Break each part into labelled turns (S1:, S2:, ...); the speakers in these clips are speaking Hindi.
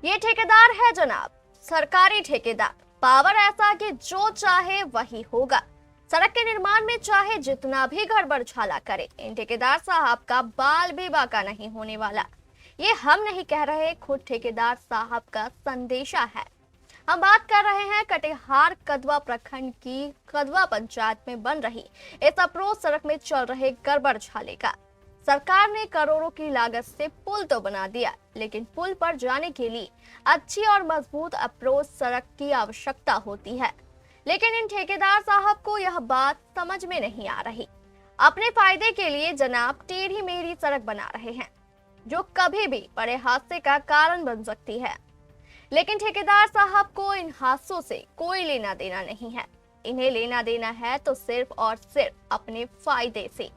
S1: ये ठेकेदार है जनाब, सरकारी ठेकेदार। पावर ऐसा कि जो चाहे वही होगा। सड़क के निर्माण में चाहे जितना भी गड़बड़ झाला करे, इन ठेकेदार साहब का बाल भी बाका नहीं होने वाला। ये हम नहीं कह रहे, खुद ठेकेदार साहब का संदेशा है। हम बात कर रहे हैं कटिहार कदवा प्रखंड की कदवा पंचायत में बन रही इस अप्रोच सड़क में चल रहे गड़बड़ झाले का। सरकार ने करोड़ों की लागत से पुल तो बना दिया, लेकिन पुल पर जाने के लिए अच्छी और मजबूत अप्रोच सड़क की आवश्यकता होती है। लेकिन इन ठेकेदार साहब को यह बात समझ में नहीं आ रही। अपने फायदे के लिए जनाब टेढ़ी मेढ़ी सड़क बना रहे हैं, जो कभी भी बड़े हादसे का कारण बन सकती है। लेकिन ठेकेदार साहब को इन हादसों से कोई लेना देना नहीं है। इन्हें लेना देना है तो सिर्फ और सिर्फ अपने फायदे से।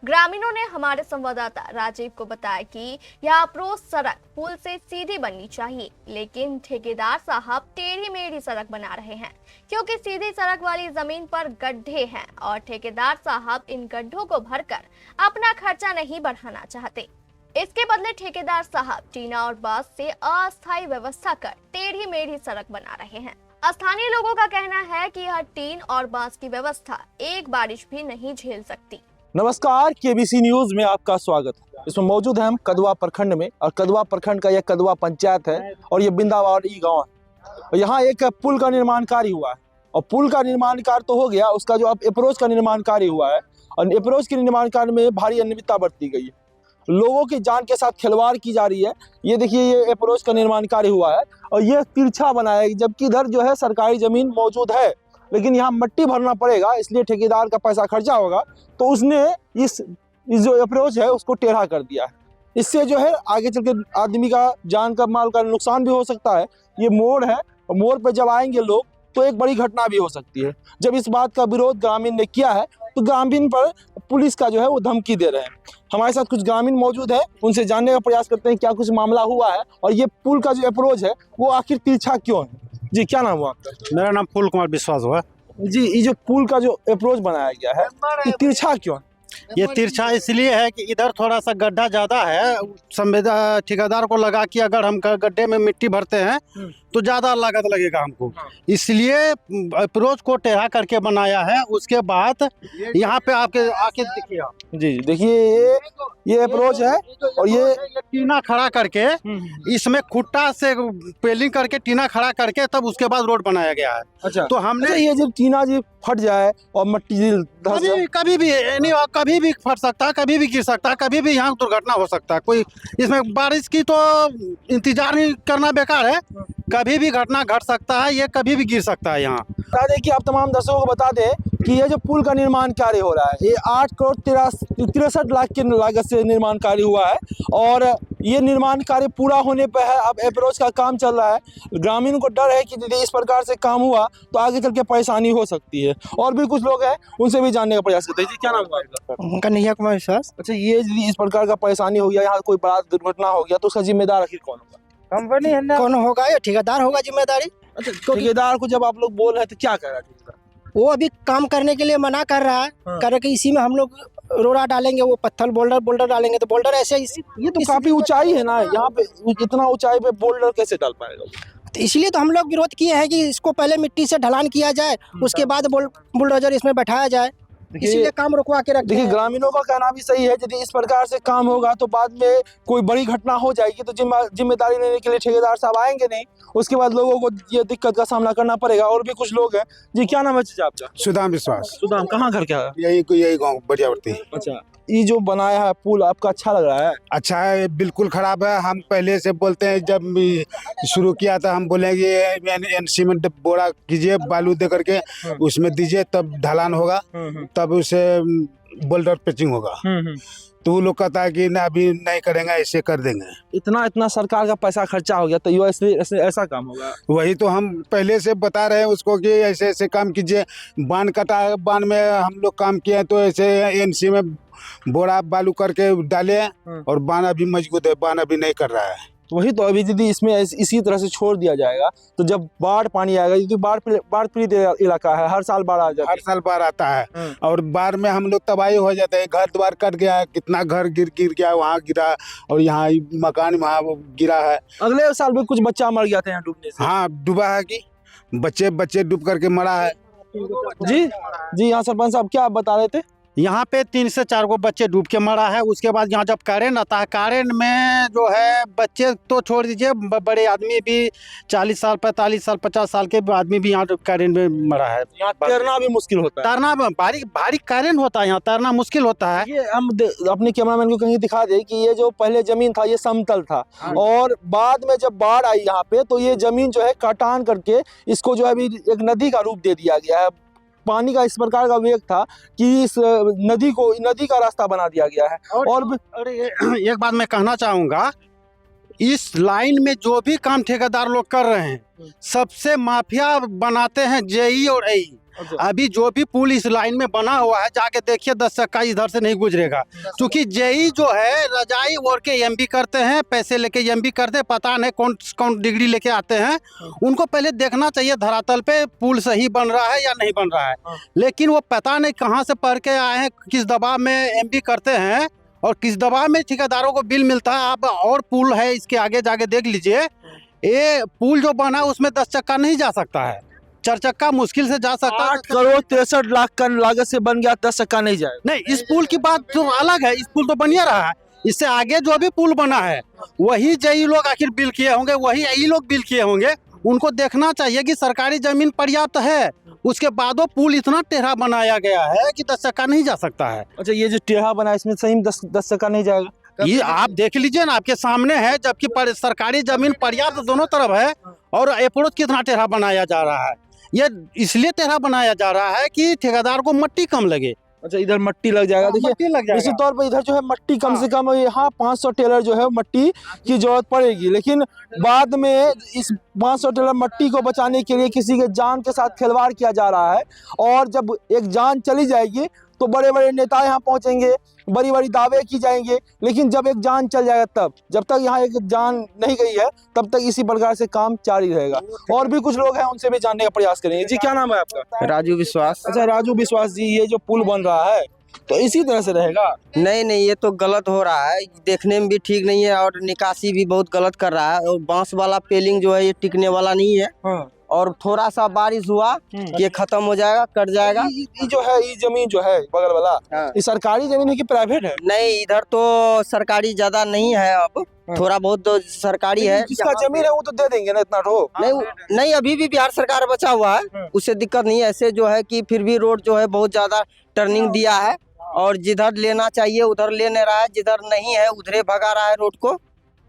S1: ग्रामीणों ने हमारे संवाददाता राजीव को बताया कि यह अप्रोच सड़क पुल से सीधी बननी चाहिए, लेकिन ठेकेदार साहब टेढ़ी मेढ़ी सड़क बना रहे हैं, क्योंकि सीधी सड़क वाली जमीन पर गड्ढे हैं और ठेकेदार साहब इन गड्ढों को भरकर अपना खर्चा नहीं बढ़ाना चाहते। इसके बदले ठेकेदार साहब टीना और बांस से अस्थायी व्यवस्था कर टेढ़ी मेढ़ी सड़क बना रहे हैं। स्थानीय लोगों का कहना है कि यह टीन और बांस की व्यवस्था एक बारिश भी नहीं झेल सकती।
S2: नमस्कार, केबीसी न्यूज में आपका स्वागत है। इसमें मौजूद है हम कदवा प्रखंड में, और कदवा प्रखंड का यह कदवा पंचायत है और यह बिंदावाड़ी गांव है। और यहाँ एक पुल का निर्माण कार्य हुआ है, और पुल का निर्माण कार्य तो हो गया, उसका जो अब अप्रोच का निर्माण कार्य हुआ है, और अप्रोच के निर्माण कार्य में भारी अनियमितता बरती गई है। लोगों की जान के साथ खिलवाड़ की जा रही है। ये देखिए, ये अप्रोच का निर्माण कार्य हुआ है और ये तिरछा बनाया है, जबकि इधर जो है सरकारी जमीन मौजूद है, लेकिन यहाँ मट्टी भरना पड़ेगा, इसलिए ठेकेदार का पैसा खर्चा होगा, तो उसने इस जो अप्रोच है उसको टेढ़ा कर दिया है। इससे जो है आगे चल के आदमी का जान का माल का नुकसान भी हो सकता है। ये मोड़ है, और मोड़ पर जब आएंगे लोग तो एक बड़ी घटना भी हो सकती है। जब इस बात का विरोध ग्रामीण ने किया है तो ग्रामीण पर पुलिस का जो है वो धमकी दे रहे हैं। हमारे साथ कुछ ग्रामीण मौजूद है, उनसे जानने का प्रयास करते हैं क्या कुछ मामला हुआ है, और ये पुल का जो अप्रोच है वो आखिर तिरछा क्यों है। जी, क्या नाम हुआ आपका?
S3: मेरा नाम फूल कुमार विश्वास हुआ
S2: जी। ये जो पुल का जो अप्रोच बनाया गया है ये तिरछा क्यों है?
S3: ये तिरछा इसलिए है कि इधर थोड़ा सा गड्ढा ज्यादा है। संवेदन ठेकेदार को लगा कि अगर हम गड्ढे में मिट्टी भरते हैं तो ज्यादा लागत लगेगा हमको, इसलिए अप्रोच को टेढ़ा करके बनाया है। उसके बाद यहाँ पे आपके आके देखिए आप।
S2: जी देखिए, ये अप्रोच है, और ये
S3: टीना खड़ा करके इसमें खुट्टा से पेलिंग करके टीना खड़ा करके तब उसके बाद रोड बनाया गया है।
S2: अच्छा,
S3: तो हमने
S2: ये जब टीना जी फट जाए और मट्टी
S3: कभी भी फट सकता है, कभी भी गिर सकता है, कभी भी यहाँ दुर्घटना हो सकता है। कोई इसमें बारिश की तो इंतजार नहीं करना बेकार है, कभी भी घटना घट सकता है, ये कभी भी गिर सकता है। यहाँ
S2: बता दें कि आप तमाम दर्शकों को बता दें कि ये जो पुल का निर्माण कार्य हो रहा है, ये 8 करोड़ 63 लाख की लागत से निर्माण कार्य हुआ है, और ये निर्माण कार्य पूरा होने पर है। अब अप्रोच का काम चल रहा है। ग्रामीणों को डर है कि यदि इस प्रकार से काम हुआ तो आगे चल के परेशानी हो सकती है। और भी कुछ लोग हैं, उनसे भी जानने का प्रयास करते हैं। जी, क्या नाम हुआ आपका?
S4: कन्हैया कुमार विश्वास।
S2: अच्छा, ये यदि इस प्रकार का परेशानी हो गया, यहाँ कोई बड़ा दुर्घटना हो गया, तो उसका जिम्मेदार आखिर कौन होगा?
S4: कंपनी है ना, कौन होगा? ये ठेकेदार होगा जिम्मेदारी।
S2: अच्छा, ठेकेदार को जब आप लोग बोल रहे हैं तो क्या कह रहा है?
S4: वो अभी काम करने के लिए मना कर रहा है।
S2: हाँ।
S4: कर कि इसी में हम लोग रोड़ा डालेंगे, वो पत्थर बोल्डर डालेंगे, तो बोल्डर ऐसे
S2: ये तो काफी ऊंचाई है ना, यहाँ पे इतना ऊंचाई पे बोल्डर कैसे डाल पाएगा?
S4: तो इसलिए तो हम लोग विरोध किए हैं कि इसको पहले मिट्टी से ढलान किया जाए, उसके बाद बुलडोजर इसमें बैठाया जाए, इसीलिए काम रुकवा के रखते
S2: देखिए,
S4: हैं।
S2: ग्रामीणों का कहना भी सही है, यदि इस प्रकार से काम होगा तो बाद में कोई बड़ी घटना हो जाएगी तो जिम्मेदारी लेने के लिए ठेकेदार साहब आएंगे नहीं, उसके बाद लोगों को ये दिक्कत का सामना करना पड़ेगा। और भी कुछ लोग हैं। जी, क्या नाम है चाचा आपका?
S5: सुदाम विश्वास।
S2: सुदाम, कहाँ घर क्या है?
S5: यही गाँव बढ़ियावर्ती।
S2: अच्छा, ये जो बनाया है पुल आपका अच्छा लग रहा है?
S5: अच्छा है, बिल्कुल खराब है। हम पहले से बोलते हैं, जब शुरू किया था हम बोले ये सीमेंट बोरा कीजिए, बालू दे करके उसमें दीजिए, तब ढलान होगा, तब उसे बोल्डर पिचिंग होगा। तो वो लोग कहता है कि ना अभी नहीं करेंगे, ऐसे कर देंगे।
S2: इतना सरकार का पैसा खर्चा हो गया तो ये ऐसा काम होगा?
S5: वही तो हम पहले से बता रहे हैं उसको कि ऐसे ऐसे काम कीजिए। बांध कटा, बांध में हम लोग काम किए तो ऐसे एनसी में बोरा बालू करके डाले, और बांध अभी मजबूत है, बांध अभी नहीं कर रहा है।
S2: वही तो, अभी यदि इसमें इसी तरह से छोड़ दिया जाएगा तो जब बाढ़ पानी आएगा, क्योंकि बाढ़ पीड़ित इलाका है, हर साल बाढ़ आ जाती
S5: हर साल बाढ़ आता है
S2: है।
S5: और बाढ़ में हम लोग तबाही हो जाते हैं। घर द्वार कट गया है, कितना घर गिर गया, वहाँ गिरा और यहाँ मकान वहाँ गिरा है।
S2: अगले साल भी कुछ बच्चा मर गया था यहाँ डूबने से।
S5: हाँ, डूबा है कि बच्चे डूब करके मरा है।
S2: जी जी, यहाँ सरपंच साहब क्या आप बता रहे थे?
S3: यहाँ पे 3 से 4 गो बच्चे डूब के मरा है। उसके बाद यहाँ जब कारेंट आता है, कारेंट में जो है बच्चे तो छोड़ दीजिए, बड़े आदमी भी 40 साल 45 साल 50 साल के आदमी भी यहाँ कारेंट में मरा है।
S2: यहाँ तैरना भी मुश्किल होता है,
S3: तैरना भारी कारेंट होता है, यहाँ तैरना मुश्किल होता है।
S2: ये हम अपने कैमरामैन को कहीं दिखा दे कि ये जो पहले जमीन था ये समतल था, और बाद में जब बाढ़ आई यहाँ पे तो ये जमीन जो है कटान करके इसको जो है अभी एक नदी का रूप दे दिया गया है। पानी का इस प्रकार का वेग था कि इस नदी का रास्ता बना दिया गया है। और
S3: एक बात मैं कहना चाहूँगा, इस लाइन में जो भी काम ठेकेदार लोग कर रहे हैं सबसे माफिया बनाते हैं जेई और एई। अभी जो भी पुल इस लाइन में बना हुआ है, जाके देखिए 10 चक्का इधर से नहीं गुजरेगा, क्योंकि जेई जो है रजाई ओढ़ के एमबी करते हैं, पैसे लेके एमबी करते हैं, पता नहीं कौन डिग्री लेके आते हैं। उनको पहले देखना चाहिए धरातल पे पुल सही बन रहा है या नहीं बन रहा है, लेकिन वो पता नहीं कहाँ से पढ़ के आए हैं, किस दबाव में एमबी करते हैं और किस दबाव में ठेकेदारों को बिल मिलता है। आप और पुल है इसके आगे जाके देख लीजिए, ये पुल जो बना है उसमें 10 चक्का नहीं जा सकता है, 4 चक्का मुश्किल से जा सकता है।
S2: 8 करोड़ 63 लाख का लागत से बन गया, 10 चक्का नहीं जाएगा।
S3: नहीं, इस पुल की बात तो अलग है, इस पुल तो बनिया रहा है। इससे आगे जो भी पुल बना है वही जेई लोग आखिर बिल किए होंगे, वही एई लोग बिल किए होंगे। उनको देखना चाहिए कि सरकारी जमीन पर्याप्त है, उसके बाद वो पुल इतना टेढ़ा बनाया गया है कि 10 चक्का नहीं जा सकता है।
S2: अच्छा, ये जो टेढ़ा बना है इसमें सही में 10 चक्का नहीं जाएगा?
S3: ये आप देख लीजिए ना, आपके सामने है, जबकि सरकारी जमीन पर्याप्त दोनों तरफ है और अप्रोच कितना टेढ़ा बनाया जा रहा है। ये इसलिए टेढ़ा बनाया जा रहा है कि ठेकेदार को मट्टी कम लगे।
S2: अच्छा, इधर मट्टी लग जाएगा। देखिए,
S3: मट्टी लग जाएगा।
S2: इसी तौर पर इधर जो है मट्टी कम से कम यहाँ 500 टेलर जो है मट्टी की जरूरत पड़ेगी, लेकिन बाद में इस 500 टेलर मट्टी को बचाने के लिए किसी के जान के साथ खिलवाड़ किया जा रहा है। और जब एक जान चली जाएगी तो बड़े बड़े नेता यहाँ पहुंचेंगे, बड़ी बड़ी दावे की जाएंगे, लेकिन जब एक जान चल जाएगा तब, जब तक यहाँ एक जान नहीं गई है तब तक इसी प्रकार से काम जारी रहेगा। और भी कुछ लोग हैं, उनसे भी जानने का प्रयास करेंगे। जी, क्या नाम है आपका?
S6: राजू विश्वास।
S2: अच्छा, राजू विश्वास जी, ये जो पुल बन रहा है तो इसी तरह से रहेगा?
S6: नहीं, ये तो गलत हो रहा है, देखने में भी ठीक नहीं है और निकासी भी बहुत गलत कर रहा है। और बांस वाला पेलिंग जो है ये टिकने वाला नहीं है।
S2: हाँ।
S6: और थोड़ा सा बारिश हुआ ये खत्म हो जाएगा, कट जाएगा।
S2: ये जो है, ये जमीन जो है बगल वाला,
S6: हाँ।
S2: ये सरकारी जमीन है कि प्राइवेट है?
S6: नहीं, इधर तो सरकारी ज्यादा नहीं है, अब थोड़ा बहुत तो सरकारी है।
S2: जिसका जमीन है वो तो दे देंगे ना इतना ठो?
S6: नहीं, अभी भी बिहार सरकार बचा हुआ है, उससे दिक्कत नहीं है। ऐसे जो है कि फिर भी रोड जो है बहुत ज्यादा टर्निंग दिया है और जिधर लेना चाहिए उधर ले नहीं रहा है, जिधर नहीं है उधरे भगा रहा है रोड को।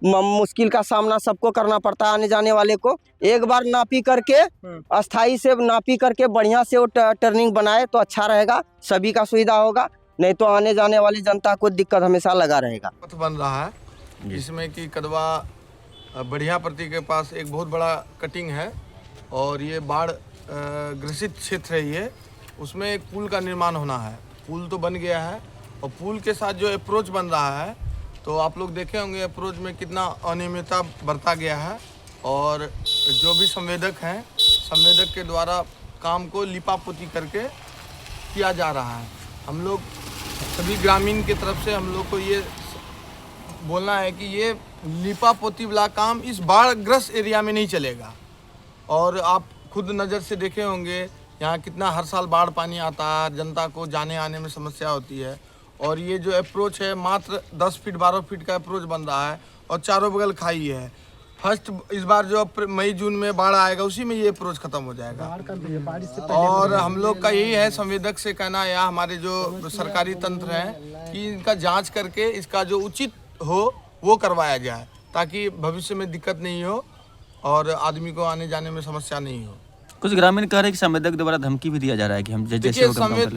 S6: मुश्किल का सामना सबको करना पड़ता है, आने जाने वाले को। एक बार नापी करके, अस्थाई से नापी करके बढ़िया से वो टर्निंग बनाए तो अच्छा रहेगा, सभी का सुविधा होगा, नहीं तो आने जाने वाली जनता को दिक्कत हमेशा लगा रहेगा।
S7: पथ बन रहा है जिसमें कि कदवा बढ़िया प्रति के पास एक बहुत बड़ा कटिंग है और ये बाढ़ ग्रसित क्षेत्र है ये, उसमें एक पुल का निर्माण होना है। पुल तो बन गया है और पुल के साथ जो अप्रोच बन रहा है तो आप लोग देखे होंगे अप्रोच में कितना अनियमितता बरता गया है और जो भी संवेदक हैं, संवेदक के द्वारा काम को लिपापोती करके किया जा रहा है। हम लोग सभी ग्रामीण की तरफ से हम लोग को ये बोलना है कि ये लिपापोती वाला काम इस बाढ़ग्रस्त एरिया में नहीं चलेगा। और आप खुद नज़र से देखे होंगे यहाँ कितना हर साल बाढ़ पानी आता है, जनता को जाने आने में समस्या होती है। और ये जो अप्रोच है मात्र 10 फीट 12 फीट का अप्रोच बन रहा है और चारों बगल खाई है। फर्स्ट इस बार जो मई जून में बाढ़ आएगा उसी में ये अप्रोच खत्म हो जाएगा। और हम लोग का यही है संवेदक से कहना या हमारे जो सरकारी तंत्र हैं कि इनका जांच करके इसका जो उचित हो वो करवाया जाए ताकि भविष्य में दिक्कत नहीं हो और आदमी को आने जाने में समस्या नहीं हो।
S8: कुछ ग्रामीण कह रहे हैं कि संवेदक द्वारा धमकी भी दिया जा रहा है कि हम जैसे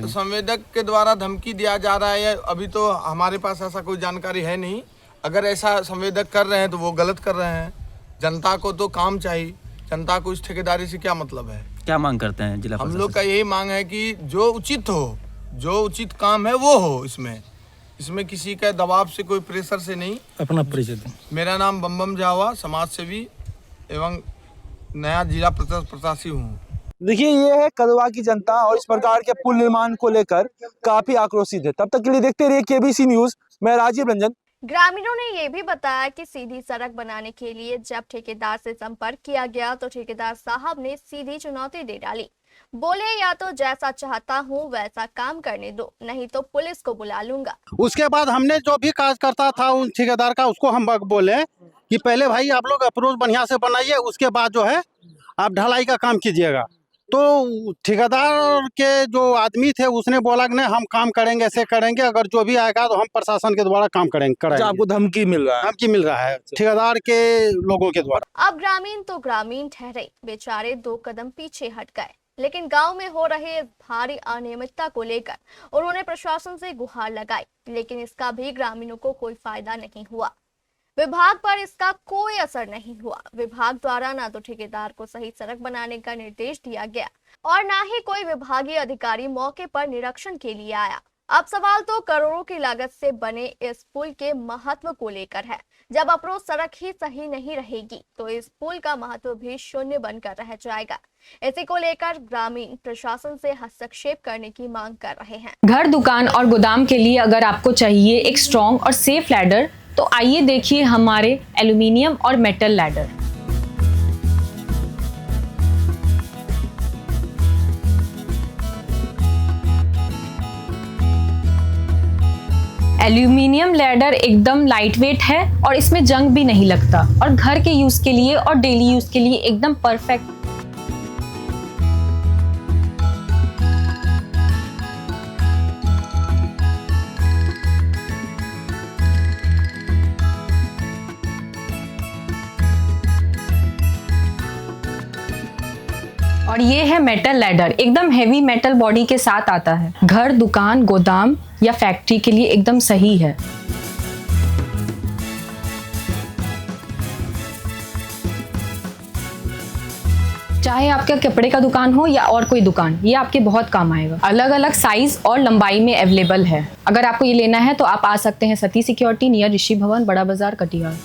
S7: संवेदक के द्वारा धमकी दिया जा रहा है, अभी तो हमारे पास ऐसा कोई जानकारी है नहीं। अगर ऐसा संवेदक कर रहे हैं तो वो गलत कर रहे हैं। जनता को तो काम चाहिए, जनता को इस ठेकेदारी से क्या मतलब है?
S8: क्या मांग करते हैं जिला?
S7: हम लोग का यही मांग है कि जो उचित हो, जो उचित काम है वो हो इसमें, इसमें किसी का दबाव से, कोई प्रेशर से नहीं।
S2: अपना परिचय दें।
S7: मेरा नाम बम जावा, समाज सेवी एवं नया जिला प्रत्याशी हूँ।
S2: देखिए, ये है कदवा की जनता और इस प्रकार के पुल निर्माण को लेकर काफी आक्रोशित है। तब तक के लिए देखते रहिए केबीसी न्यूज। मैं राजीव रंजन।
S1: ग्रामीणों ने ये भी बताया कि सीधी सड़क बनाने के लिए जब ठेकेदार से संपर्क किया गया तो ठेकेदार साहब ने सीधी चुनौती दे डाली। बोले, या तो जैसा चाहता हूँ वैसा काम करने दो, नहीं तो पुलिस को बुला लूंगा।
S3: उसके बाद हमने जो भी काज करता था उन ठेकेदार का, उसको हम बोले कि पहले भाई आप लोग अप्रोच बढ़िया से बनाइए, उसके बाद जो है आप ढलाई का काम कीजिएगा। तो ठेकेदार के जो आदमी थे उसने बोला कि नहीं, हम काम करेंगे, ऐसे करेंगे, अगर जो भी आएगा तो हम प्रशासन के द्वारा काम करेंगे।
S2: आपको धमकी मिल रहा है?
S3: धमकी मिल रहा है ठेकेदार के लोगों के द्वारा।
S1: अब ग्रामीण तो ग्रामीण ठहरे, बेचारे 2 कदम पीछे हट गए। लेकिन गांव में हो रहे इस भारी अनियमितता को लेकर उन्होंने प्रशासन से गुहार लगाई, लेकिन इसका भी ग्रामीणों को कोई फायदा नहीं हुआ। विभाग पर इसका कोई असर नहीं हुआ। विभाग द्वारा ना तो ठेकेदार को सही सड़क बनाने का निर्देश दिया गया और ना ही कोई विभागीय अधिकारी मौके पर निरीक्षण के लिए आया। अब सवाल तो करोड़ों की लागत से बने इस पुल के महत्व को लेकर है। जब अप्रोच सड़क ही सही नहीं रहेगी तो इस पुल का महत्व भी शून्य बनकर रह जाएगा। इसी को लेकर ग्रामीण प्रशासन से हस्तक्षेप करने की मांग कर रहे हैं।
S9: घर, दुकान और गोदाम के लिए अगर आपको चाहिए एक स्ट्रॉन्ग और सेफ लैडर तो आइए देखिए हमारे एल्यूमिनियम और मेटल लैडर। एल्यूमिनियम लैडर एकदम लाइट वेट है और इसमें जंग भी नहीं लगता और घर के यूज के लिए और डेली यूज के लिए एकदम परफेक्ट। और ये है मेटल लैडर, एकदम हेवी मेटल बॉडी के साथ आता है। घर, दुकान, गोदाम या फैक्ट्री के लिए एकदम सही है। चाहे आपका कपड़े का दुकान हो या और कोई दुकान, ये आपके बहुत काम आएगा। अलग अलग साइज और लंबाई में अवेलेबल है। अगर आपको ये लेना है तो आप आ सकते हैं सती सिक्योरिटी नियर ऋषि भवन, बड़ा बाजार, कटिहार।